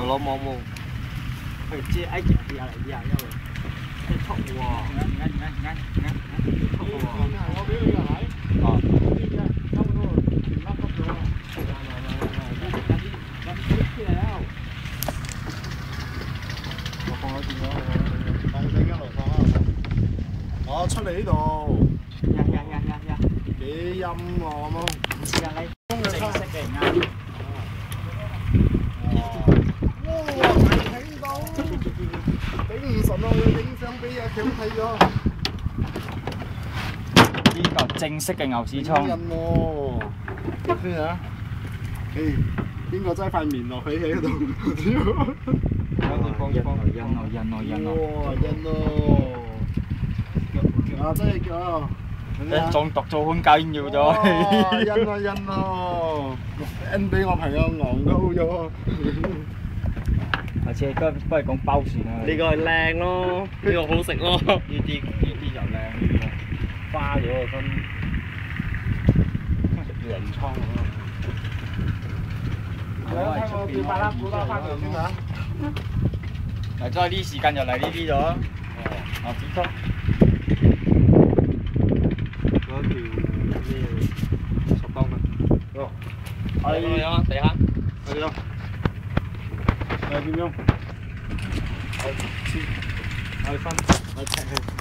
攞摸摸。佢即係挨住啲嚟啲啊，因為即係速喎。我俾你嘅蟹。哦。呢隻差唔多全粒粒咗。我放喺邊啊？放整一路放啊！我出嚟呢度。幾陰喎咁咯。試下你正式嘅而家。哇！大挺到，頂唔順啊！要影相俾阿強睇咗。呢個正式嘅牛屎倉。印喎，先啊！誒，邊個擠塊面落去喺度？印哇！印咯！啊，真係㗎！你中毒做款緊要咗。印咯！N 俾我朋友昂高咗。下次都係講包船啊。呢個係靚咯，呢個好食咯。呢啲就靚，花咗個身。人倉咁啊！嚟睇我叫巴拉古多翻嚟先嚇。嚟咗啲時間就嚟呢啲咗。牛屎倉。嗰條咩十包蚊？哦，係咁樣地下。係咯。係點樣？我分，我尺去。